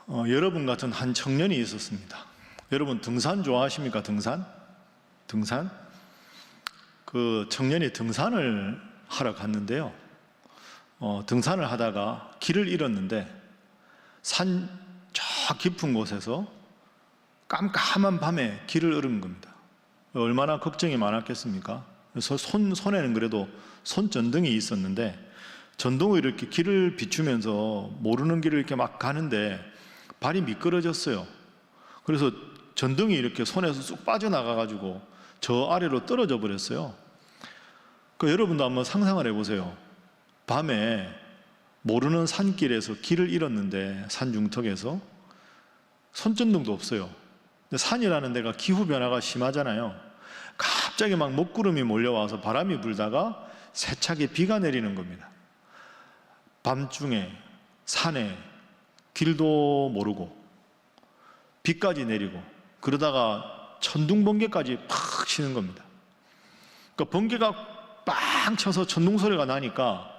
여러분 같은 한 청년이 있었습니다. 여러분 등산 좋아하십니까? 등산? 그 청년이 등산을 하러 갔는데요. 등산을 하다가 길을 잃었는데 산 저 깊은 곳에서 깜깜한 밤에 길을 잃은 겁니다. 얼마나 걱정이 많았겠습니까? 그래서 손에는 그래도 손전등이 있었는데 전등으로 이렇게 길을 비추면서 모르는 길을 이렇게 막 가는데 발이 미끄러졌어요. 그래서 전등이 이렇게 손에서 쑥 빠져나가가지고 저 아래로 떨어져 버렸어요. 여러분도 한번 상상을 해보세요. 밤에 모르는 산길에서 길을 잃었는데 산중턱에서 손전등도 없어요. 근데 산이라는 데가 기후변화가 심하잖아요. 갑자기 막 먹구름이 몰려와서 바람이 불다가 세차게 비가 내리는 겁니다. 밤중에 산에 길도 모르고 비까지 내리고 그러다가 천둥번개까지 팍 치는 겁니다. 번개가 빵 쳐서 천둥 소리가 나니까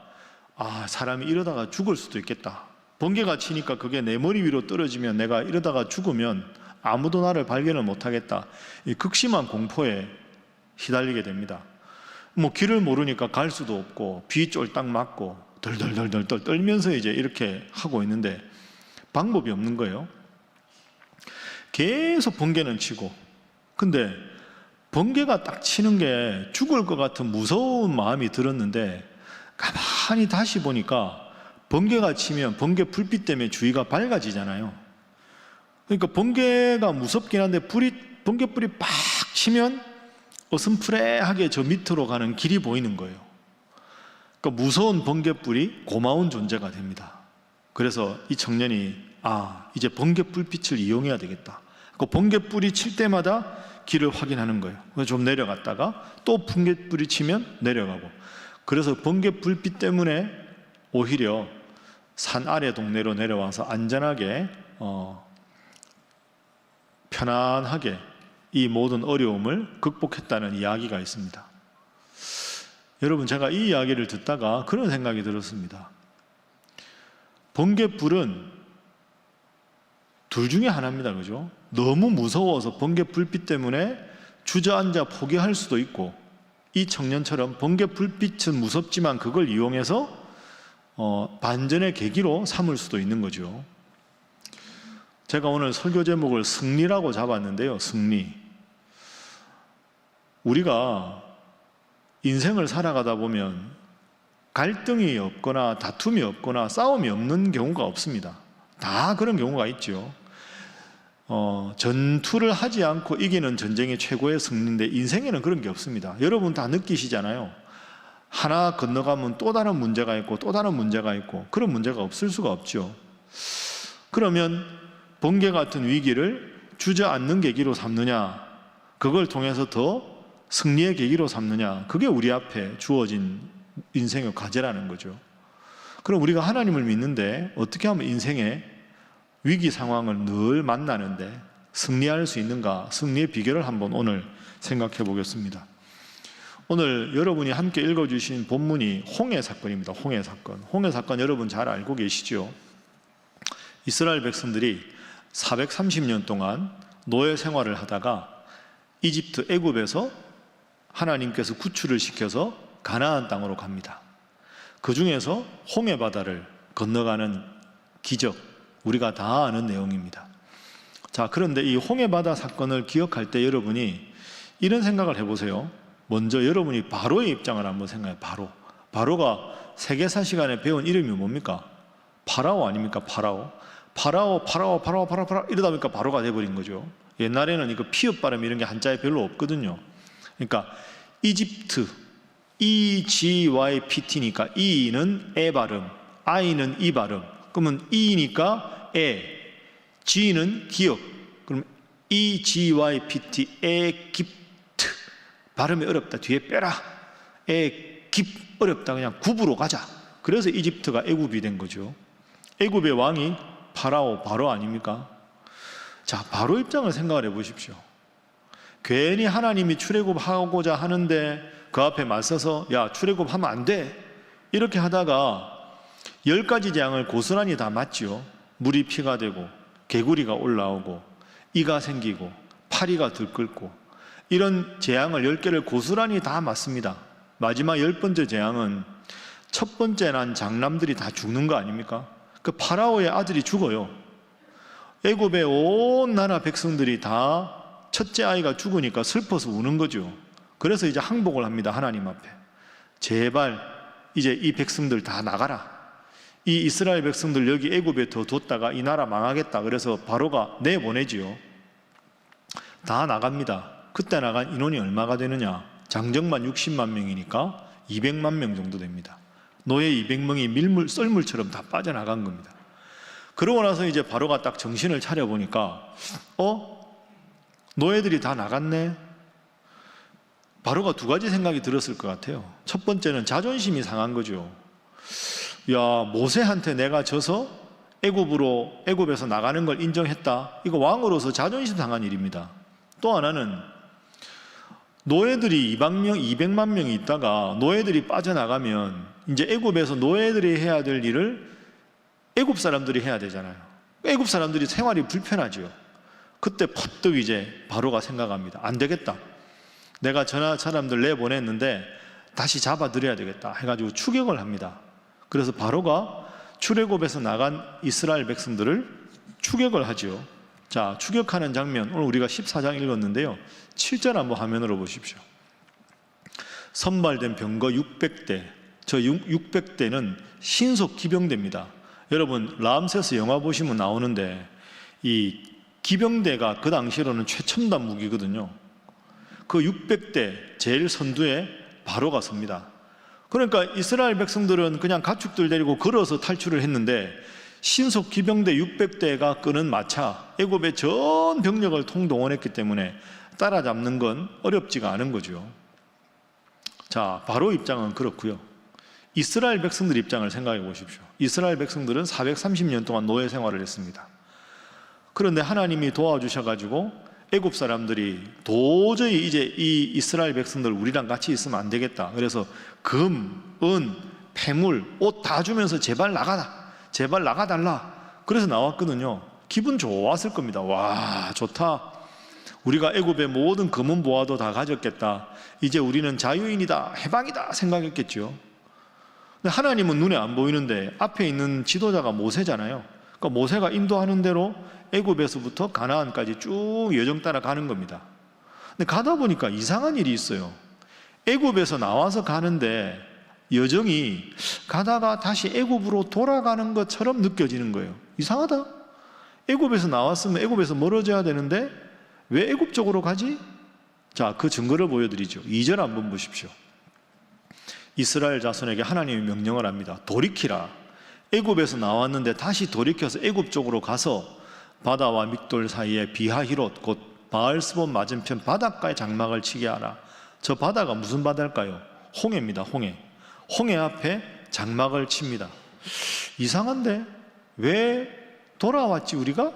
사람이 이러다가 죽을 수도 있겠다. 번개가 치니까 그게 내 머리 위로 떨어지면 내가 이러다가 죽으면 아무도 나를 발견을 못하겠다. 이 극심한 공포에 시달리게 됩니다. 길을 모르니까 갈 수도 없고 비 쫄딱 맞고 덜덜덜덜 떨면서 이제 이렇게 하고 있는데 방법이 없는 거예요. 계속 번개는 치고, 근데 번개가 딱 치는 게 죽을 것 같은 무서운 마음이 들었는데 가만히 다시 보니까 번개가 치면 번개 불빛 때문에 주위가 밝아지잖아요. 그러니까 번개가 무섭긴 한데 번개불이 팍 치면 어슴푸레하게 저 밑으로 가는 길이 보이는 거예요. 그러니까 무서운 번개불이 고마운 존재가 됩니다. 그래서 이 청년이 이제 번개불빛을 이용해야 되겠다. 번개불이 칠 때마다 길을 확인하는 거예요. 그래서 좀 내려갔다가 또 번개불이 치면 내려가고, 그래서 번개불빛 때문에 오히려 산 아래 동네로 내려와서 안전하게 편안하게 이 모든 어려움을 극복했다는 이야기가 있습니다. 여러분, 제가 이 이야기를 듣다가 그런 생각이 들었습니다. 번개불은 둘 중에 하나입니다. 그죠? 너무 무서워서 번개불빛 때문에 주저앉아 포기할 수도 있고, 이 청년처럼 번개불빛은 무섭지만 그걸 이용해서 반전의 계기로 삼을 수도 있는 거죠. 제가 오늘 설교 제목을 승리라고 잡았는데요. 승리. 우리가 인생을 살아가다 보면 갈등이 없거나 다툼이 없거나 싸움이 없는 경우가 없습니다. 다 그런 경우가 있죠. 전투를 하지 않고 이기는 전쟁이 최고의 승리인데 인생에는 그런 게 없습니다. 여러분 다 느끼시잖아요. 하나 건너가면 또 다른 문제가 있고 또 다른 문제가 있고, 그런 문제가 없을 수가 없죠. 그러면 번개 같은 위기를 주저앉는 계기로 삼느냐, 그걸 통해서 더 승리의 계기로 삼느냐, 그게 우리 앞에 주어진 인생의 과제라는 거죠. 그럼 우리가 하나님을 믿는데 어떻게 하면 인생의 위기 상황을 늘 만나는데 승리할 수 있는가, 승리의 비결을 한번 오늘 생각해 보겠습니다. 오늘 여러분이 함께 읽어주신 본문이 홍해 사건입니다. 홍해 사건 여러분 잘 알고 계시죠? 이스라엘 백성들이 430년 동안 노예 생활을 하다가 이집트 애굽에서 하나님께서 구출을 시켜서 가나안 땅으로 갑니다. 그 중에서 홍해 바다를 건너가는 기적, 우리가 다 아는 내용입니다. 자, 그런데 이 홍해 바다 사건을 기억할 때 여러분이 이런 생각을 해보세요. 먼저 여러분이 바로의 입장을 한번 생각해요. 바로가 세계사 시간에 배운 이름이 뭡니까? 파라오 아닙니까? 파라오 이러다 보니까 바로가 돼버린 거죠. 옛날에는 이거 피읍 발음 이런 게 한자에 별로 없거든요. 그러니까 이집트, EGYPT니까 E는 에 발음, I는 이 발음. 그러면 E니까 에, G는 기억. 그럼 EGYPT, 에깁트. 발음이 어렵다. 뒤에 빼라. 에깁 어렵다. 그냥 굽으로 가자. 그래서 이집트가 애굽이 된 거죠. 애굽의 왕이 바로 아닙니까? 자, 바로 입장을 생각을 해보십시오. 괜히 하나님이 출애굽하고자 하는데 그 앞에 맞서서 야, 출애굽하면 안 돼, 이렇게 하다가 10가지 재앙을 고스란히 다 맞지요. 물이 피가 되고 개구리가 올라오고 이가 생기고 파리가 들끓고 이런 재앙을 10개를 고스란히 다 맞습니다. 마지막 10번째 재앙은 첫 번째 난 장남들이 다 죽는 거 아닙니까? 그 파라오의 아들이 죽어요. 애굽의 온 나라 백성들이 다 첫째 아이가 죽으니까 슬퍼서 우는 거죠. 그래서 이제 항복을 합니다. 하나님 앞에. 제발 이제 이 백성들 다 나가라. 이 이스라엘 백성들 여기 애굽에 더 뒀다가 이 나라 망하겠다. 그래서 바로가 내보내지요. 다 나갑니다. 그때 나간 인원이 얼마가 되느냐? 장정만 60만 명이니까 200만 명 정도 됩니다. 노예 200명이 썰물처럼 다 빠져나간 겁니다. 그러고 나서 이제 바로가 딱 정신을 차려보니까 노예들이 다 나갔네. 바로가 두 가지 생각이 들었을 것 같아요. 첫 번째는 자존심이 상한 거죠. 야, 모세한테 내가 져서 애굽에서 나가는 걸 인정했다. 이거 왕으로서 자존심 상한 일입니다. 또 하나는 노예들이 200만 명이 있다가 노예들이 빠져나가면 이제 애굽에서 노예들이 해야 될 일을 애굽 사람들이 해야 되잖아요. 애굽 사람들이 생활이 불편하죠. 그때 퍼뜩 이제 바로가 생각합니다. 안 되겠다. 내가 저 사람들 내보냈는데 다시 잡아들여야 되겠다 해가지고 추격을 합니다. 그래서 바로가 출애굽에서 나간 이스라엘 백성들을 추격을 하죠. 자, 추격하는 장면 오늘 우리가 14장 읽었는데요. 7절 한번 화면으로 보십시오. 선발된 병거 600대, 저 600대는 신속 기병대입니다. 여러분 람세스 영화 보시면 나오는데 이 기병대가 그 당시로는 최첨단 무기거든요. 그 600대 제일 선두에 바로가 섭니다. 그러니까 이스라엘 백성들은 그냥 가축들 데리고 걸어서 탈출을 했는데 신속 기병대 600대가 끄는 마차, 애굽의 전 병력을 통동원했기 때문에 따라잡는 건 어렵지가 않은 거죠. 자, 바로 입장은 그렇고요. 이스라엘 백성들 입장을 생각해 보십시오. 이스라엘 백성들은 430년 동안 노예 생활을 했습니다. 그런데 하나님이 도와주셔가지고 애굽 사람들이 도저히 이제 이 이스라엘 백성들 우리랑 같이 있으면 안 되겠다. 그래서 금, 은, 폐물, 옷 다 주면서 제발 나가달라. 그래서 나왔거든요. 기분 좋았을 겁니다. 와, 좋다. 우리가 애굽의 모든 금은 보화도 다 가졌겠다. 이제 우리는 자유인이다, 해방이다 생각했겠죠. 근데 하나님은 눈에 안 보이는데 앞에 있는 지도자가 모세잖아요. 그러니까 모세가 인도하는 대로 애굽에서부터 가나안까지 쭉 여정 따라 가는 겁니다. 근데 가다 보니까 이상한 일이 있어요. 애굽에서 나와서 가는데 여정이 가다가 다시 애굽으로 돌아가는 것처럼 느껴지는 거예요. 이상하다. 애굽에서 나왔으면 애굽에서 멀어져야 되는데 왜 애굽 쪽으로 가지? 자, 그 증거를 보여드리죠. 2절 한번 보십시오. 이스라엘 자손에게 하나님이 명령을 합니다. 돌이키라. 애굽에서 나왔는데 다시 돌이켜서 애굽 쪽으로 가서 바다와 믹돌 사이에 비하히롯 곧 바알스본 맞은편 바닷가에 장막을 치게 하라. 저 바다가 무슨 바다일까요? 홍해입니다. 홍해 앞에 장막을 칩니다. 이상한데 왜 돌아왔지 우리가?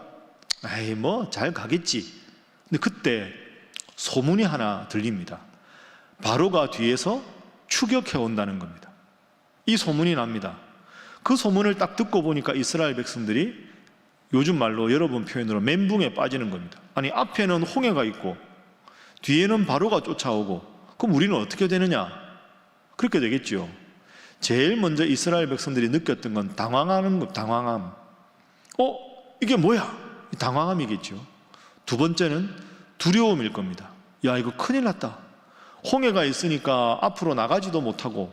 에이 뭐 잘 가겠지. 근데 그때 소문이 하나 들립니다. 바로가 뒤에서 추격해 온다는 겁니다. 이 소문이 납니다. 그 소문을 딱 듣고 보니까 이스라엘 백성들이 요즘 말로 여러분 표현으로 멘붕에 빠지는 겁니다. 아니 앞에는 홍해가 있고 뒤에는 바로가 쫓아오고 그럼 우리는 어떻게 되느냐? 그렇게 되겠죠. 제일 먼저 이스라엘 백성들이 느꼈던 건 당황함. 이게 뭐야? 당황함이겠죠. 두 번째는 두려움일 겁니다. 야, 이거 큰일 났다. 홍해가 있으니까 앞으로 나가지도 못하고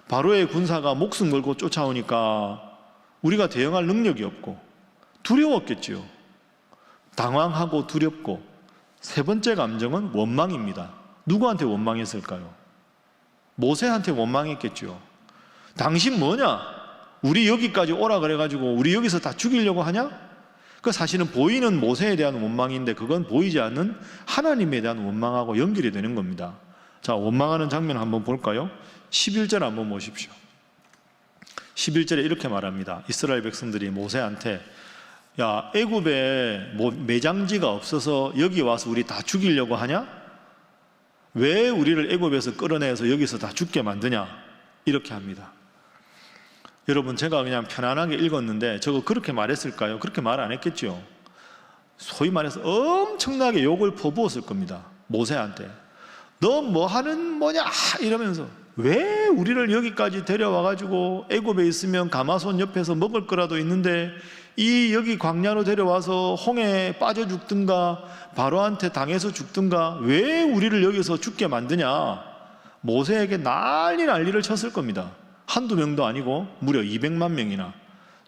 바로의 군사가 목숨 걸고 쫓아오니까 우리가 대응할 능력이 없고 두려웠겠죠. 당황하고 두렵고 세 번째 감정은 원망입니다. 누구한테 원망했을까요? 모세한테 원망했겠죠. 당신 뭐냐? 우리 여기까지 오라 그래가지고 우리 여기서 다 죽이려고 하냐? 그 사실은 보이는 모세에 대한 원망인데 그건 보이지 않는 하나님에 대한 원망하고 연결이 되는 겁니다. 자, 원망하는 장면 한번 볼까요? 11절 한번 보십시오. 11절에 이렇게 말합니다. 이스라엘 백성들이 모세한테 야, 애굽에 매장지가 없어서 여기 와서 우리 다 죽이려고 하냐? 왜 우리를 애굽에서 끌어내서 여기서 다 죽게 만드냐? 이렇게 합니다. 여러분 제가 그냥 편안하게 읽었는데 저거 그렇게 말했을까요? 그렇게 말 안 했겠죠. 소위 말해서 엄청나게 욕을 퍼부었을 겁니다. 모세한테. 너 뭐 하는 뭐냐 이러면서 왜 우리를 여기까지 데려와가지고 애굽에 있으면 가마손 옆에서 먹을 거라도 있는데 여기 광야로 데려와서 홍해에 빠져 죽든가 바로한테 당해서 죽든가 왜 우리를 여기서 죽게 만드냐. 모세에게 난리를 쳤을 겁니다. 한두 명도 아니고 무려 200만 명이나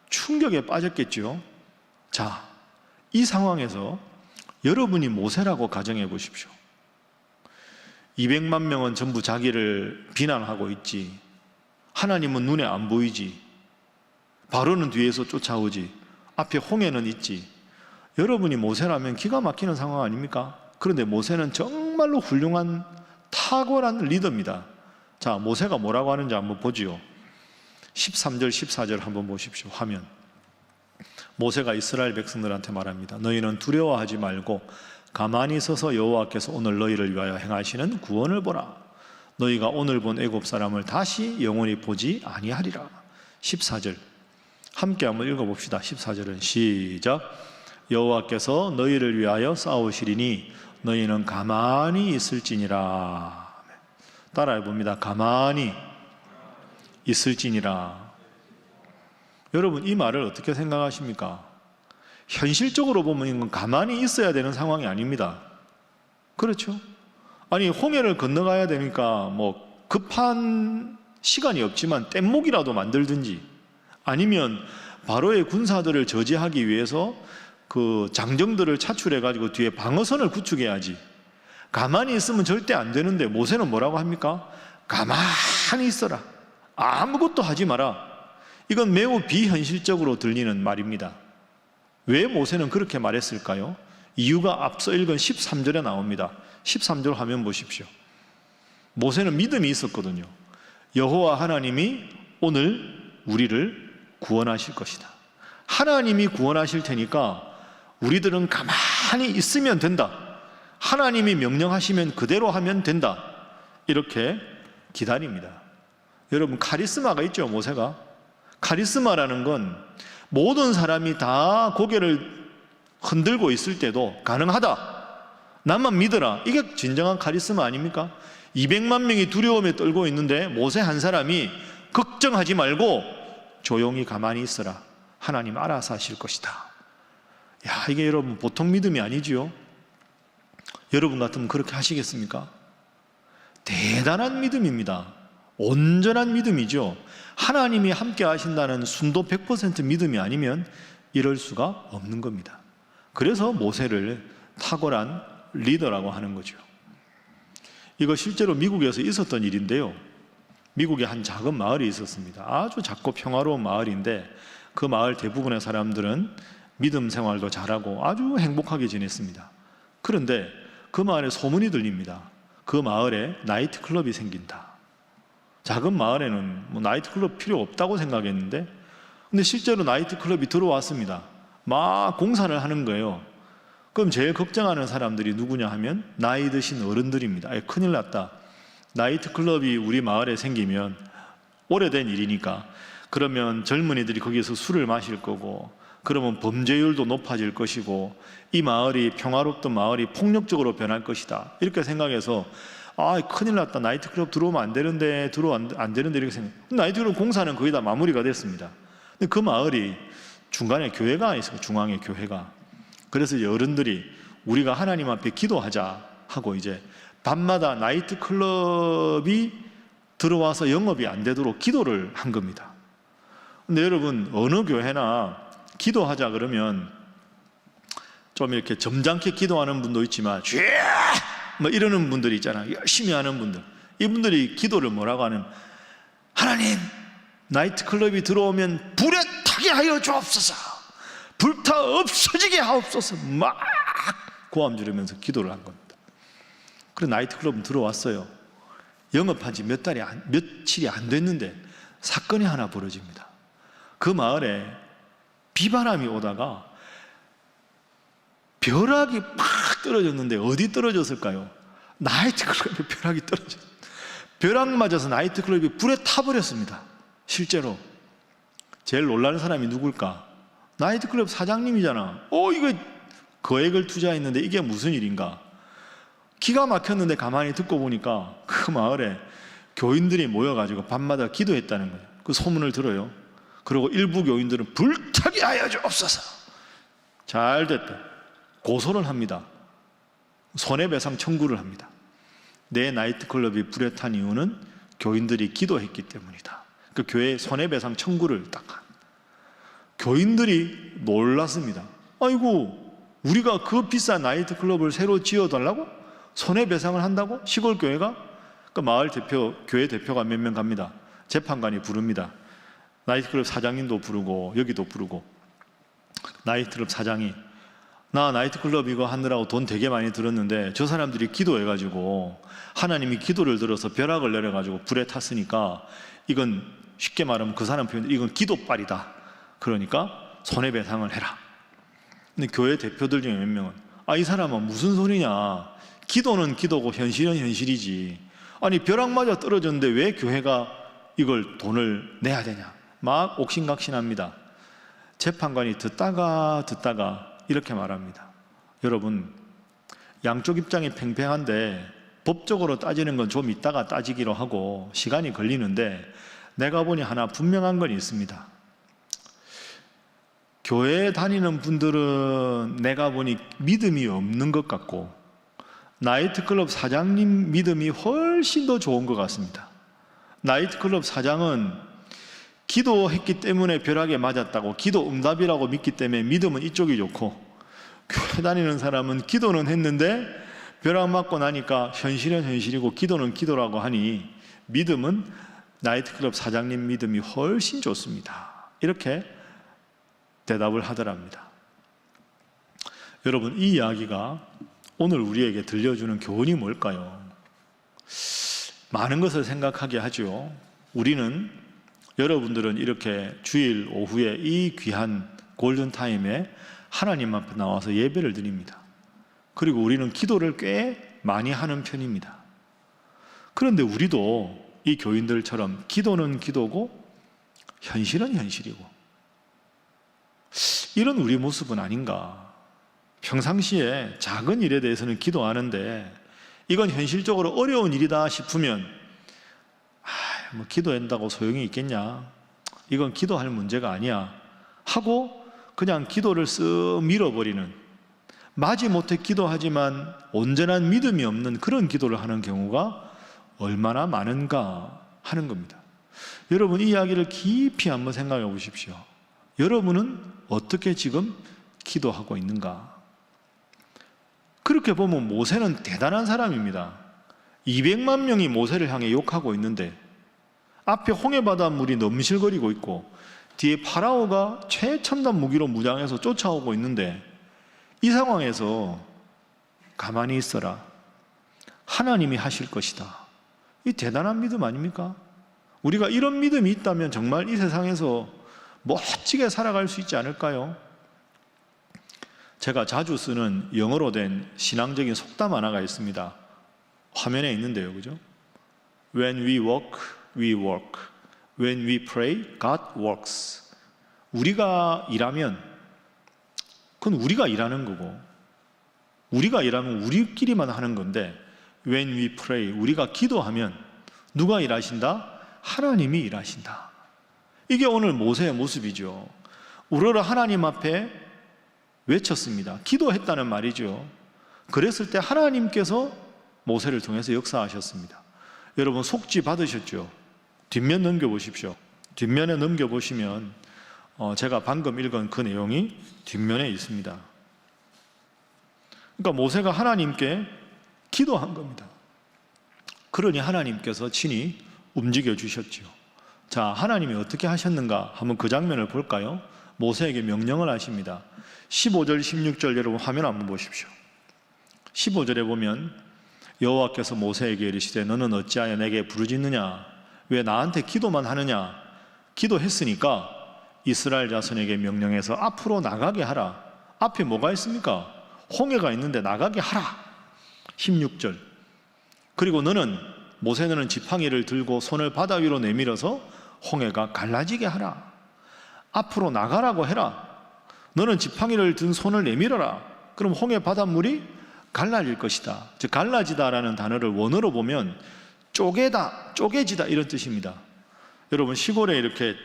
충격에 빠졌겠죠. 자, 이 상황에서 여러분이 모세라고 가정해 보십시오. 200만 명은 전부 자기를 비난하고 있지. 하나님은 눈에 안 보이지. 바로는 뒤에서 쫓아오지. 앞에 홍해는 있지. 여러분이 모세라면 기가 막히는 상황 아닙니까? 그런데 모세는 정말로 훌륭한 탁월한 리더입니다. 자, 모세가 뭐라고 하는지 한번 보지요. 13절 14절 한번 보십시오. 화면. 모세가 이스라엘 백성들한테 말합니다. 너희는 두려워하지 말고 가만히 서서 여호와께서 오늘 너희를 위하여 행하시는 구원을 보라. 너희가 오늘 본 애굽 사람을 다시 영원히 보지 아니하리라. 14절 함께 한번 읽어봅시다. 14절은 시작. 여호와께서 너희를 위하여 싸우시리니 너희는 가만히 있을지니라. 따라해 봅니다. 가만히 있을지니라. 여러분 이 말을 어떻게 생각하십니까? 현실적으로 보면 이건 가만히 있어야 되는 상황이 아닙니다. 그렇죠? 아니 홍해를 건너가야 되니까 뭐 급한 시간이 없지만 뗏목이라도 만들든지 아니면 바로의 군사들을 저지하기 위해서 그 장정들을 차출해 가지고 뒤에 방어선을 구축해야지. 가만히 있으면 절대 안 되는데 모세는 뭐라고 합니까? 가만히 있어라. 아무것도 하지 마라. 이건 매우 비현실적으로 들리는 말입니다. 왜 모세는 그렇게 말했을까요? 이유가 앞서 읽은 13절에 나옵니다. 13절 화면 보십시오. 모세는 믿음이 있었거든요. 여호와 하나님이 오늘 우리를 구원하실 것이다. 하나님이 구원하실 테니까 우리들은 가만히 있으면 된다. 하나님이 명령하시면 그대로 하면 된다. 이렇게 기다립니다. 여러분 카리스마가 있죠, 모세가. 카리스마라는 건 모든 사람이 다 고개를 흔들고 있을 때도 가능하다. 나만 믿어라. 이게 진정한 카리스마 아닙니까? 200만 명이 두려움에 떨고 있는데 모세 한 사람이 걱정하지 말고 조용히 가만히 있어라. 하나님 알아서 하실 것이다. 야, 이게 여러분 보통 믿음이 아니지요. 여러분 같으면 그렇게 하시겠습니까? 대단한 믿음입니다. 온전한 믿음이죠. 하나님이 함께 하신다는 순도 100% 믿음이 아니면 이럴 수가 없는 겁니다. 그래서 모세를 탁월한 리더라고 하는 거죠. 이거 실제로 미국에서 있었던 일인데요. 미국에 한 작은 마을이 있었습니다. 아주 작고 평화로운 마을인데 그 마을 대부분의 사람들은 믿음 생활도 잘하고 아주 행복하게 지냈습니다. 그런데 그 마을에 소문이 들립니다. 그 마을에 나이트클럽이 생긴다. 작은 마을에는 뭐 나이트클럽 필요 없다고 생각했는데 근데 실제로 나이트클럽이 들어왔습니다. 막 공사를 하는 거예요. 그럼 제일 걱정하는 사람들이 누구냐 하면 나이 드신 어른들입니다. 큰일 났다. 나이트클럽이 우리 마을에 생기면 오래된 일이니까 그러면 젊은이들이 거기서 술을 마실 거고 그러면 범죄율도 높아질 것이고 이 마을이 평화롭던 마을이 폭력적으로 변할 것이다. 이렇게 생각해서 큰일 났다. 나이트클럽 들어오면 안 되는데 이렇게 생각. 나이트클럽 공사는 거의 다 마무리가 됐습니다. 근데 그 마을이 중간에 교회가 있어요. 중앙에 교회가. 그래서 이제 어른들이 우리가 하나님 앞에 기도하자 하고 이제 밤마다 나이트클럽이 들어와서 영업이 안 되도록 기도를 한 겁니다. 근데 여러분 어느 교회나 기도하자 그러면 좀 이렇게 점잖게 기도하는 분도 있지만 뭐 이러는 분들이 있잖아요. 열심히 하는 분들. 이분들이 기도를 뭐라고 하는 하나님 나이트클럽이 들어오면 불에 타게 하여 주옵소서. 불타 없어지게 하옵소서. 막 고함 지르면서 기도를 한 겁니다. 그래서 나이트클럽은 들어왔어요. 영업한 지 며칠이 안 됐는데 사건이 하나 벌어집니다. 그 마을에 비바람이 오다가 벼락이 팍 떨어졌는데 어디 떨어졌을까요? 나이트클럽에 벼락이 떨어졌어요. 벼락 맞아서 나이트클럽이 불에 타버렸습니다. 실제로. 제일 놀라는 사람이 누굴까? 나이트클럽 사장님이잖아. 이거 거액을 투자했는데 이게 무슨 일인가? 기가 막혔는데 가만히 듣고 보니까 그 마을에 교인들이 모여가지고 밤마다 기도했다는 거예요. 그 소문을 들어요. 그리고 일부 교인들은 불타게 하여 주옵소서. 잘 됐다. 고소를 합니다. 손해배상 청구를 합니다. 내 나이트클럽이 불에 탄 이유는 교인들이 기도했기 때문이다. 그 교회 손해배상 청구를 딱 한. 교인들이 놀랐습니다. 아이고, 우리가 그 비싼 나이트클럽을 새로 지어달라고? 손해배상을 한다고? 시골 교회가? 그 마을 대표, 교회 대표가 몇 명 갑니다. 재판관이 부릅니다. 나이트클럽 사장님도 부르고 여기도 부르고. 나이트클럽 사장이 나 나이트클럽 이거 하느라고 돈 되게 많이 들었는데 저 사람들이 기도해가지고 하나님이 기도를 들어서 벼락을 내려가지고 불에 탔으니까 이건 쉽게 말하면 그 사람 표현대로 이건 기도빨이다. 그러니까 손해배상을 해라. 근데 교회 대표들 중에 몇 명은 이 사람은 무슨 소리냐, 기도는 기도고 현실은 현실이지, 아니 벼락 맞아 떨어졌는데 왜 교회가 이걸 돈을 내야 되냐, 막 옥신각신합니다. 재판관이 듣다가 이렇게 말합니다. 여러분, 양쪽 입장이 팽팽한데 법적으로 따지는 건 좀 이따가 따지기로 하고 시간이 걸리는데 내가 보니 하나 분명한 건 있습니다. 교회에 다니는 분들은 내가 보니 믿음이 없는 것 같고 나이트클럽 사장님 믿음이 훨씬 더 좋은 것 같습니다. 나이트클럽 사장은 기도했기 때문에 벼락에 맞았다고, 기도 응답이라고 믿기 때문에 믿음은 이쪽이 좋고, 교회 다니는 사람은 기도는 했는데 벼락 맞고 나니까 현실은 현실이고 기도는 기도라고 하니 믿음은 나이트클럽 사장님 믿음이 훨씬 좋습니다. 이렇게 대답을 하더랍니다. 여러분, 이 이야기가 오늘 우리에게 들려주는 교훈이 뭘까요? 많은 것을 생각하게 하죠. 우리는, 여러분들은 이렇게 주일 오후에 이 귀한 골든타임에 하나님 앞에 나와서 예배를 드립니다. 그리고 우리는 기도를 꽤 많이 하는 편입니다. 그런데 우리도 이 교인들처럼 기도는 기도고 현실은 현실이고 이런 우리 모습은 아닌가. 평상시에 작은 일에 대해서는 기도하는데 이건 현실적으로 어려운 일이다 싶으면 뭐 기도한다고 소용이 있겠냐, 이건 기도할 문제가 아니야 하고 그냥 기도를 쓱 밀어버리는, 마지못해 기도하지만 온전한 믿음이 없는 그런 기도를 하는 경우가 얼마나 많은가 하는 겁니다. 여러분, 이 이야기를 깊이 한번 생각해 보십시오. 여러분은 어떻게 지금 기도하고 있는가? 그렇게 보면 모세는 대단한 사람입니다. 200만 명이 모세를 향해 욕하고 있는데 앞에 홍해바닷물이 넘실거리고 있고 뒤에 파라오가 최첨단 무기로 무장해서 쫓아오고 있는데 이 상황에서 가만히 있어라, 하나님이 하실 것이다. 이 대단한 믿음 아닙니까? 우리가 이런 믿음이 있다면 정말 이 세상에서 멋지게 살아갈 수 있지 않을까요? 제가 자주 쓰는 영어로 된 신앙적인 속담 하나가 있습니다. 화면에 있는데요, 그죠? When we walk, we work. When we pray, God works. 우리가 일하면 그건 우리가 일하는 거고, 우리가 일하면 우리끼리만 하는 건데, When we pray, 우리가 기도하면 누가 일하신다? 하나님이 일하신다. 이게 오늘 모세의 모습이죠. 우러러 하나님 앞에 외쳤습니다. 기도했다는 말이죠. 그랬을 때 하나님께서 모세를 통해서 역사하셨습니다. 여러분, 속지 받으셨죠? 뒷면 넘겨보십시오. 뒷면에 넘겨보시면 제가 방금 읽은 그 내용이 뒷면에 있습니다. 그러니까 모세가 하나님께 기도한 겁니다. 그러니 하나님께서 친히 움직여 주셨죠. 자, 하나님이 어떻게 하셨는가 한번 그 장면을 볼까요? 모세에게 명령을 하십니다. 15절 16절 여러분 화면 한번 보십시오. 15절에 보면 여호와께서 모세에게 이르시되 너는 어찌하여 내게 부르짖느냐, 왜 나한테 기도만 하느냐, 기도했으니까 이스라엘 자손에게 명령해서 앞으로 나가게 하라. 앞에 뭐가 있습니까? 홍해가 있는데 나가게 하라. 16절 그리고 모세는 지팡이를 들고 손을 바다 위로 내밀어서 홍해가 갈라지게 하라. 앞으로 나가라고 해라. 너는 지팡이를 든 손을 내밀어라. 그럼 홍해 바닷물이 갈라질 것이다. 즉 갈라지다라는 단어를 원어로 보면 쪼개다, 쪼개지다 이런 뜻입니다. 여러분 시골에 이렇게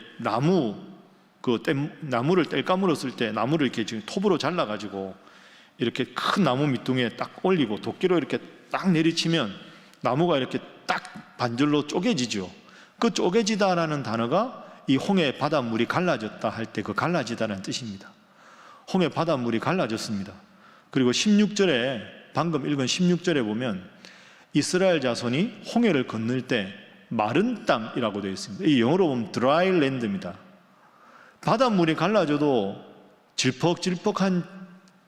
나무를 뗄감으로 쓸 때 나무를 이렇게 지금 톱으로 잘라가지고 이렇게 큰 나무 밑둥에 딱 올리고 도끼로 이렇게 딱 내리치면 나무가 이렇게 딱 반절로 쪼개지죠. 그 쪼개지다라는 단어가 이 홍해 바닷물이 갈라졌다 할 때 그 갈라지다라는 뜻입니다. 홍해 바닷물이 갈라졌습니다. 그리고 16절에 방금 읽은 16절에 보면 이스라엘 자손이 홍해를 건널 때 마른 땅이라고 되어 있습니다. 이 영어로 보면 dry land입니다. 바닷물이 갈라져도 질퍽질퍽한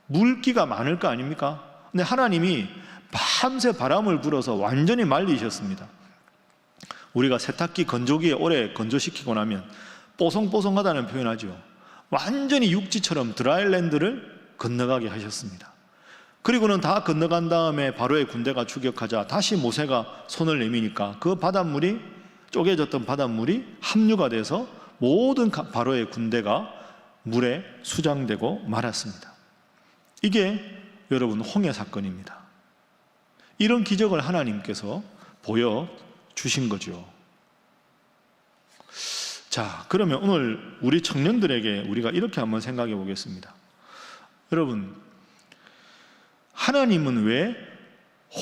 물기가 많을 거 아닙니까? 근데 하나님이 밤새 바람을 불어서 완전히 말리셨습니다. 우리가 세탁기 건조기에 오래 건조시키고 나면 뽀송뽀송하다는 표현하죠. 완전히 육지처럼 드라이랜드를 건너가게 하셨습니다. 그리고는 다 건너간 다음에 바로의 군대가 추격하자 다시 모세가 손을 내미니까 그 바닷물이, 쪼개졌던 바닷물이 합류가 돼서 모든 바로의 군대가 물에 수장되고 말았습니다. 이게 여러분 홍해 사건입니다. 이런 기적을 하나님께서 보여주신 거죠. 자, 그러면 오늘 우리 청년들에게 우리가 이렇게 한번 생각해 보겠습니다. 여러분, 하나님은 왜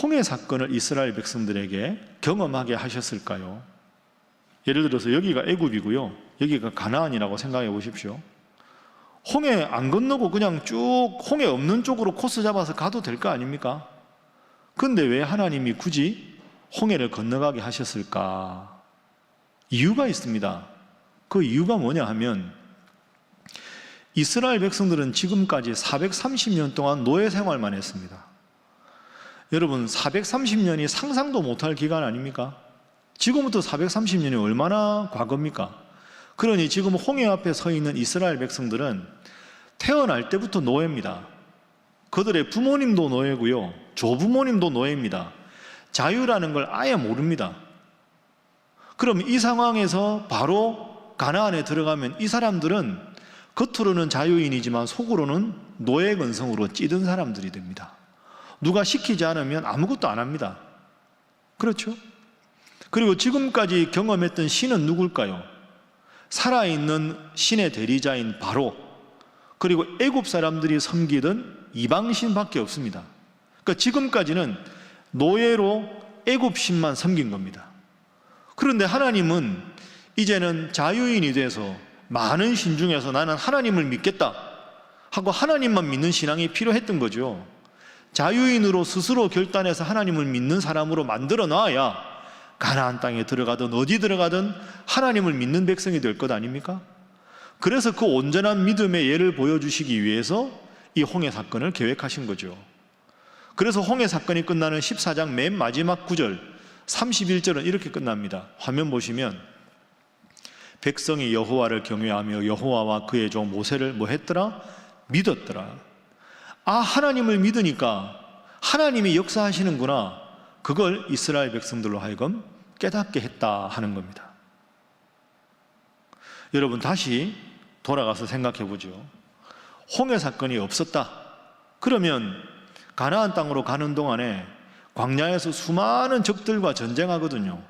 홍해 사건을 이스라엘 백성들에게 경험하게 하셨을까요? 예를 들어서 여기가 애굽이고요, 여기가 가나안이라고 생각해 보십시오. 홍해 안 건너고 그냥 쭉 홍해 없는 쪽으로 코스 잡아서 가도 될 거 아닙니까? 근데 왜 하나님이 굳이 홍해를 건너가게 하셨을까? 이유가 있습니다. 그 이유가 뭐냐 하면 이스라엘 백성들은 지금까지 430년 동안 노예 생활만 했습니다. 여러분, 430년이 상상도 못할 기간 아닙니까? 지금부터 430년이 얼마나 과거입니까? 그러니 지금 홍해 앞에 서 있는 이스라엘 백성들은 태어날 때부터 노예입니다. 그들의 부모님도 노예고요, 조부모님도 노예입니다. 자유라는 걸 아예 모릅니다. 그럼 이 상황에서 바로 가나안에 들어가면 이 사람들은 겉으로는 자유인이지만 속으로는 노예 근성으로 찌든 사람들이 됩니다. 누가 시키지 않으면 아무것도 안 합니다. 그렇죠? 그리고 지금까지 경험했던 신은 누굴까요? 살아있는 신의 대리자인 바로, 그리고 애굽 사람들이 섬기던 이방신밖에 없습니다. 그러니까 지금까지는 노예로 애굽신만 섬긴 겁니다. 그런데 하나님은 이제는 자유인이 돼서 많은 신 중에서 나는 하나님을 믿겠다 하고 하나님만 믿는 신앙이 필요했던 거죠. 자유인으로 스스로 결단해서 하나님을 믿는 사람으로 만들어 놔야 가나안 땅에 들어가든 어디 들어가든 하나님을 믿는 백성이 될 것 아닙니까? 그래서 그 온전한 믿음의 예를 보여주시기 위해서 이 홍해 사건을 계획하신 거죠. 그래서 홍해 사건이 끝나는 14장 맨 마지막 구절 31절은 이렇게 끝납니다. 화면 보시면 백성이 여호와를 경외하며 여호와와 그의 종 모세를 뭐 했더라? 믿었더라. 아, 하나님을 믿으니까 하나님이 역사하시는구나. 그걸 이스라엘 백성들로 하여금 깨닫게 했다 하는 겁니다. 여러분, 다시 돌아가서 생각해 보죠. 홍해 사건이 없었다 그러면 가나안 땅으로 가는 동안에 광야에서 수많은 적들과 전쟁하거든요.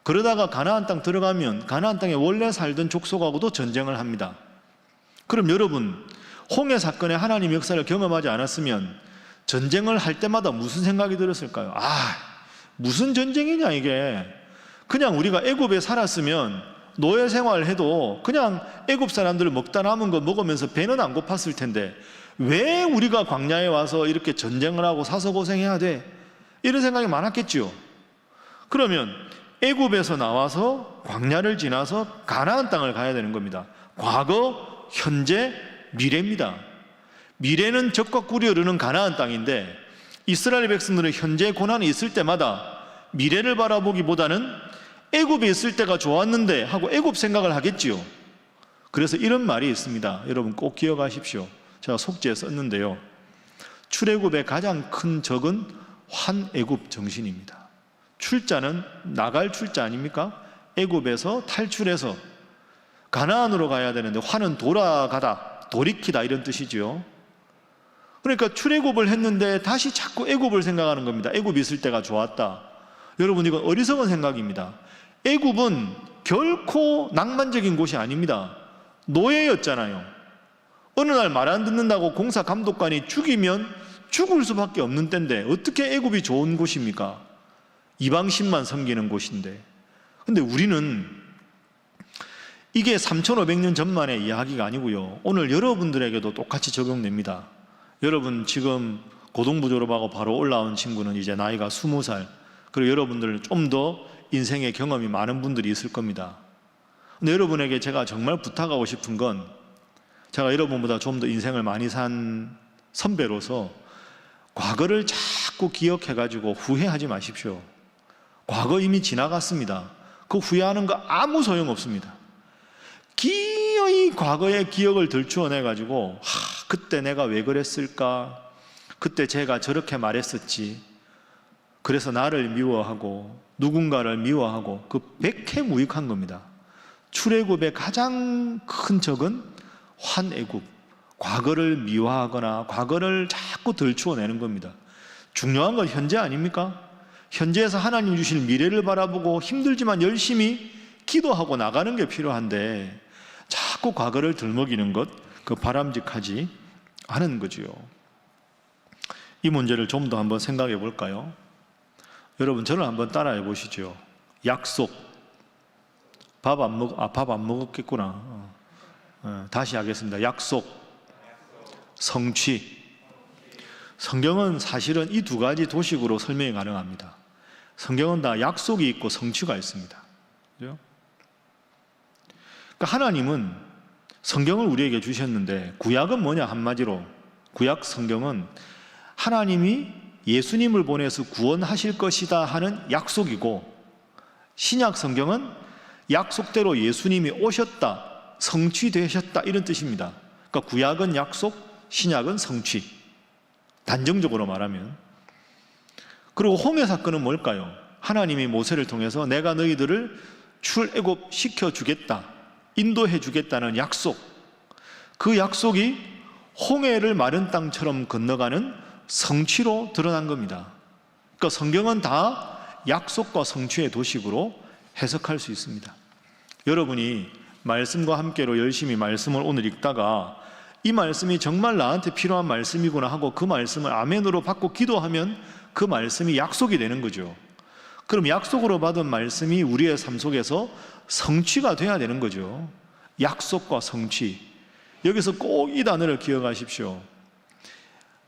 그러다가 가나안 땅 들어가면 가나안 땅에 원래 살던 족속하고도 전쟁을 합니다. 그럼 여러분, 홍해 사건에 하나님 역사를 경험하지 않았으면 전쟁을 할 때마다 무슨 생각이 들었을까요? 아, 무슨 전쟁이냐 이게. 그냥 우리가 애굽에 살았으면 노예 생활해도 그냥 애굽 사람들 먹다 남은 거 먹으면서 배는 안 고팠을 텐데 왜 우리가 광야에 와서 이렇게 전쟁을 하고 사서 고생해야 돼? 이런 생각이 많았겠죠. 그러면 애굽에서 나와서 광야를 지나서 가나안 땅을 가야 되는 겁니다. 과거, 현재, 미래입니다. 미래는 적과 꿀이 흐르는 가나안 땅인데 이스라엘 백성들은 현재 고난이 있을 때마다 미래를 바라보기보다는 애굽에 있을 때가 좋았는데 하고 애굽 생각을 하겠지요. 그래서 이런 말이 있습니다. 여러분 꼭 기억하십시오. 제가 속지에 썼는데요, 출애굽의 가장 큰 적은 환애굽 정신입니다. 출자는 나갈 출자 아닙니까? 애굽에서 탈출해서 가나안으로 가야 되는데 환은 돌아가다, 돌이키다 이런 뜻이지요. 그러니까 출애굽을 했는데 다시 자꾸 애굽을 생각하는 겁니다. 애굽 있을 때가 좋았다. 여러분, 이건 어리석은 생각입니다. 애굽은 결코 낭만적인 곳이 아닙니다. 노예였잖아요. 어느 날 말 안 듣는다고 공사 감독관이 죽이면 죽을 수밖에 없는 때인데 어떻게 애굽이 좋은 곳입니까? 이방신만 섬기는 곳인데. 근데 우리는 이게 3,500년 전만의 이야기가 아니고요, 오늘 여러분들에게도 똑같이 적용됩니다. 여러분 지금 고등부 졸업하고 바로 올라온 친구는 이제 나이가 20살, 그리고 여러분들은 좀 더 인생의 경험이 많은 분들이 있을 겁니다. 근데 여러분에게 제가 정말 부탁하고 싶은 건, 제가 여러분보다 좀 더 인생을 많이 산 선배로서 과거를 자꾸 기억해가지고 후회하지 마십시오. 과거 이미 지나갔습니다. 그 후회하는 거 아무 소용없습니다. 기어이 과거의 기억을 들추어내가지고 그때 내가 왜 그랬을까? 그때 제가 저렇게 말했었지. 그래서 나를 미워하고 누군가를 미워하고, 그 백해무익한 겁니다. 출애굽의 가장 큰 적은 환애굽, 과거를 미워하거나 과거를 자꾸 들추어내는 겁니다. 중요한 건 현재 아닙니까? 현재에서 하나님 주실 미래를 바라보고 힘들지만 열심히 기도하고 나가는 게 필요한데, 자꾸 과거를 들먹이는 것, 그 바람직하지 않은 거지요. 이 문제를 좀 더 한번 생각해 볼까요? 여러분, 저를 한번 따라해 보시죠. 약속. 밥 안 먹었겠구나. 다시 하겠습니다. 약속, 성취. 성경은 사실은 이 두 가지 도식으로 설명이 가능합니다. 성경은 다 약속이 있고 성취가 있습니다. 그렇죠? 그러니까 하나님은 성경을 우리에게 주셨는데, 구약은 뭐냐? 한마디로 구약 성경은 하나님이 예수님을 보내서 구원하실 것이다 하는 약속이고, 신약 성경은 약속대로 예수님이 오셨다, 성취되셨다, 이런 뜻입니다. 그러니까 구약은 약속, 신약은 성취, 단정적으로 말하면. 그리고 홍해 사건은 뭘까요? 하나님이 모세를 통해서 내가 너희들을 출애굽 시켜주겠다, 인도해 주겠다는 약속, 그 약속이 홍해를 마른 땅처럼 건너가는 성취로 드러난 겁니다. 그러니까 성경은 다 약속과 성취의 도식으로 해석할 수 있습니다. 여러분이 말씀과 함께로 열심히 말씀을 오늘 읽다가 이 말씀이 정말 나한테 필요한 말씀이구나 하고 그 말씀을 아멘으로 받고 기도하면 그 말씀이 약속이 되는 거죠. 그럼 약속으로 받은 말씀이 우리의 삶 속에서 성취가 돼야 되는 거죠. 약속과 성취. 여기서 꼭 이 단어를 기억하십시오.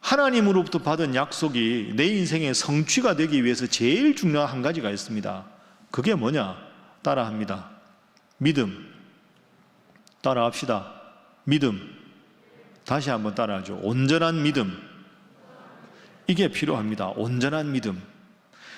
하나님으로부터 받은 약속이 내 인생의 성취가 되기 위해서 제일 중요한 한 가지가 있습니다. 그게 뭐냐? 따라합니다. 믿음. 따라합시다. 믿음. 다시 한번 따라하죠. 온전한 믿음. 이게 필요합니다. 온전한 믿음.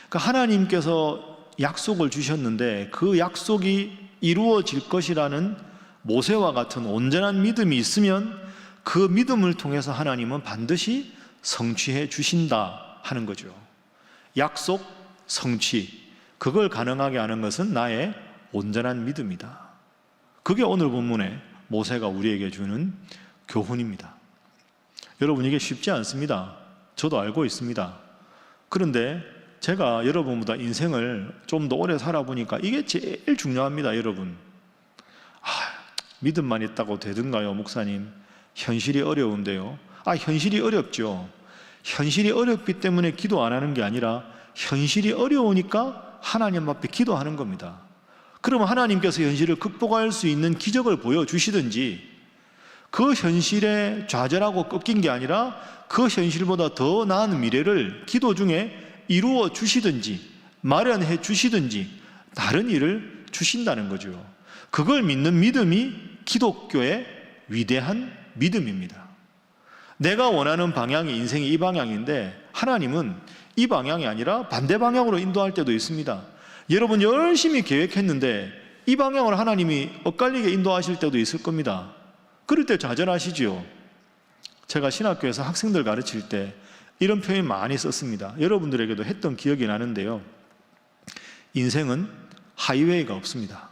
그러니까 하나님께서 약속을 주셨는데 그 약속이 이루어질 것이라는 모세와 같은 온전한 믿음이 있으면 그 믿음을 통해서 하나님은 반드시 성취해 주신다 하는 거죠. 약속, 성취, 그걸 가능하게 하는 것은 나의 온전한 믿음이다. 그게 오늘 본문에 모세가 우리에게 주는 교훈입니다. 여러분, 이게 쉽지 않습니다. 저도 알고 있습니다. 그런데 제가 여러분보다 인생을 좀 더 오래 살아보니까 이게 제일 중요합니다. 여러분, 믿음만 있다고 되든가요? 목사님, 현실이 어려운데요. 현실이 어렵죠. 현실이 어렵기 때문에 기도 안 하는 게 아니라 현실이 어려우니까 하나님 앞에 기도하는 겁니다. 그러면 하나님께서 현실을 극복할 수 있는 기적을 보여주시든지, 그 현실에 좌절하고 꺾인 게 아니라 그 현실보다 더 나은 미래를 기도 중에 이루어 주시든지 마련해 주시든지 다른 일을 주신다는 거죠. 그걸 믿는 믿음이 기독교의 위대한 믿음입니다. 내가 원하는 방향이 인생이 이 방향인데 하나님은 이 방향이 아니라 반대 방향으로 인도할 때도 있습니다. 여러분 열심히 계획했는데 이 방향으로 하나님이 엇갈리게 인도하실 때도 있을 겁니다. 그럴 때 좌절하시지요. 제가 신학교에서 학생들 가르칠 때 이런 표현 많이 썼습니다. 여러분들에게도 했던 기억이 나는데요. 인생은 하이웨이가 없습니다.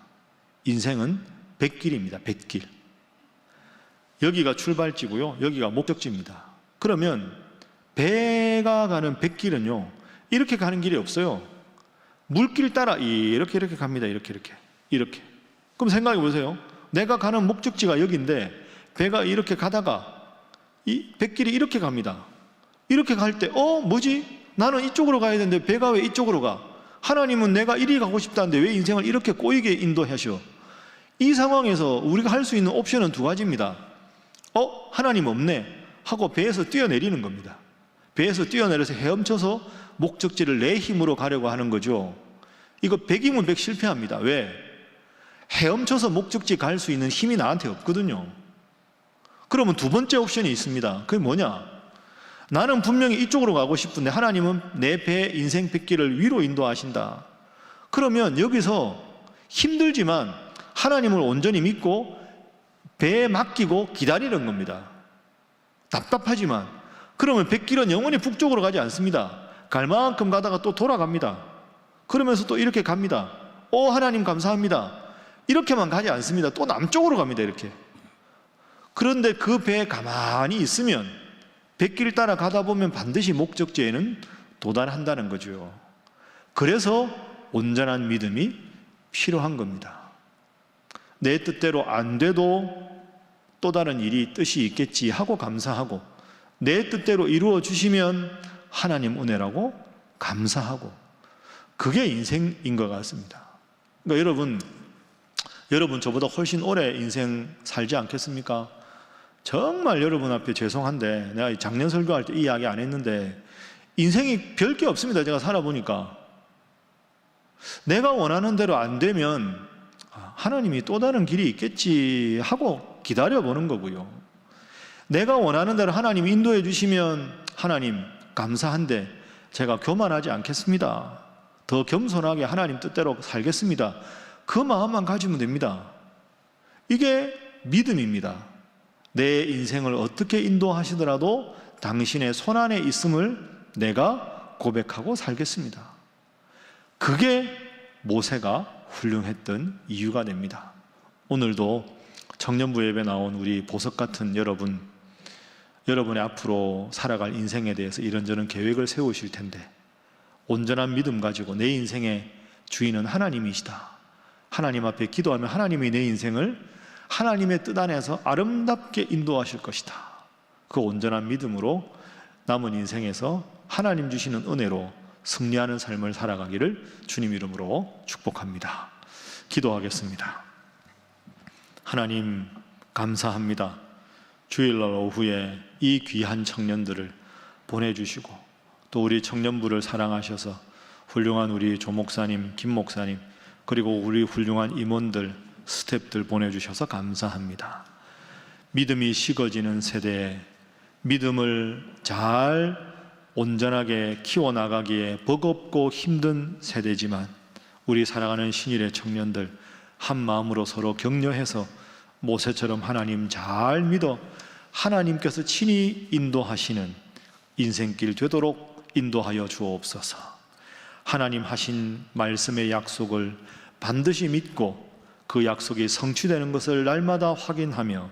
인생은 뱃길입니다. 뱃길. 여기가 출발지고요, 여기가 목적지입니다. 그러면 배가 가는 뱃길은요, 이렇게 가는 길이 없어요. 물길 따라 이렇게 갑니다. 이렇게. 그럼 생각해 보세요. 내가 가는 목적지가 여기인데 배가 이렇게 가다가 이 뱃길이 이렇게 갑니다. 이렇게 갈 때 뭐지? 나는 이쪽으로 가야 되는데 배가 왜 이쪽으로 가? 하나님은 내가 이리 가고 싶다는데 왜 인생을 이렇게 꼬이게 인도하셔? 이 상황에서 우리가 할 수 있는 옵션은 두 가지입니다. 하나님 없네 하고 배에서 뛰어내리는 겁니다. 배에서 뛰어내려서 헤엄쳐서 목적지를 내 힘으로 가려고 하는 거죠. 이거 100이면 100 실패합니다. 왜? 헤엄쳐서 목적지 갈 수 있는 힘이 나한테 없거든요. 그러면 두 번째 옵션이 있습니다. 그게 뭐냐? 나는 분명히 이쪽으로 가고 싶은데 하나님은 내 배 인생 뱃길을 위로 인도하신다. 그러면 여기서 힘들지만 하나님을 온전히 믿고 배에 맡기고 기다리는 겁니다. 답답하지만. 그러면 뱃길은 영원히 북쪽으로 가지 않습니다. 갈 만큼 가다가 또 돌아갑니다. 그러면서 또 이렇게 갑니다. 하나님 감사합니다. 이렇게만 가지 않습니다. 또 남쪽으로 갑니다. 이렇게. 그런데 그 배에 가만히 있으면 뱃길 따라 가다 보면 반드시 목적지에는 도달한다는 거죠. 그래서 온전한 믿음이 필요한 겁니다. 내 뜻대로 안 돼도 또 다른 일이 뜻이 있겠지 하고 감사하고, 내 뜻대로 이루어 주시면 하나님 은혜라고 감사하고, 그게 인생인 것 같습니다. 그러니까 여러분 저보다 훨씬 오래 인생 살지 않겠습니까? 정말 여러분 앞에 죄송한데 내가 작년 설교할 때 이 이야기 안 했는데 인생이 별 게 없습니다. 제가 살아보니까 내가 원하는 대로 안 되면 하나님이 또 다른 길이 있겠지 하고 기다려보는 거고요. 내가 원하는 대로 하나님이 인도해 주시면 하나님 감사한데 제가 교만하지 않겠습니다. 더 겸손하게 하나님 뜻대로 살겠습니다. 그 마음만 가지면 됩니다. 이게 믿음입니다. 내 인생을 어떻게 인도하시더라도 당신의 손안에 있음을 내가 고백하고 살겠습니다. 그게 모세가 훌륭했던 이유가 됩니다. 오늘도 청년부 예배 나온 우리 보석 같은 여러분의 앞으로 살아갈 인생에 대해서 이런저런 계획을 세우실 텐데 온전한 믿음 가지고 내 인생의 주인은 하나님이시다. 하나님 앞에 기도하면 하나님이 내 인생을 하나님의 뜻 안에서 아름답게 인도하실 것이다. 그 온전한 믿음으로 남은 인생에서 하나님 주시는 은혜로 승리하는 삶을 살아가기를 주님 이름으로 축복합니다. 기도하겠습니다. 하나님 감사합니다. 주일날 오후에 이 귀한 청년들을 보내주시고 또 우리 청년부를 사랑하셔서 훌륭한 우리 조 목사님, 김 목사님, 그리고 우리 훌륭한 임원들, 스태프들 보내주셔서 감사합니다. 믿음이 식어지는 세대에 믿음을 잘 온전하게 키워나가기에 버겁고 힘든 세대지만 우리 살아가는 신일의 청년들 한 마음으로 서로 격려해서 모세처럼 하나님 잘 믿어 하나님께서 친히 인도하시는 인생길 되도록 인도하여 주옵소서. 하나님 하신 말씀의 약속을 반드시 믿고 그 약속이 성취되는 것을 날마다 확인하며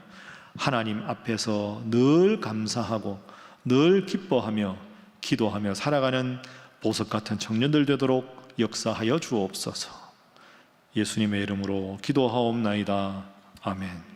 하나님 앞에서 늘 감사하고 늘 기뻐하며 기도하며 살아가는 보석 같은 청년들 되도록 역사하여 주옵소서. 예수님의 이름으로 기도하옵나이다. 아멘.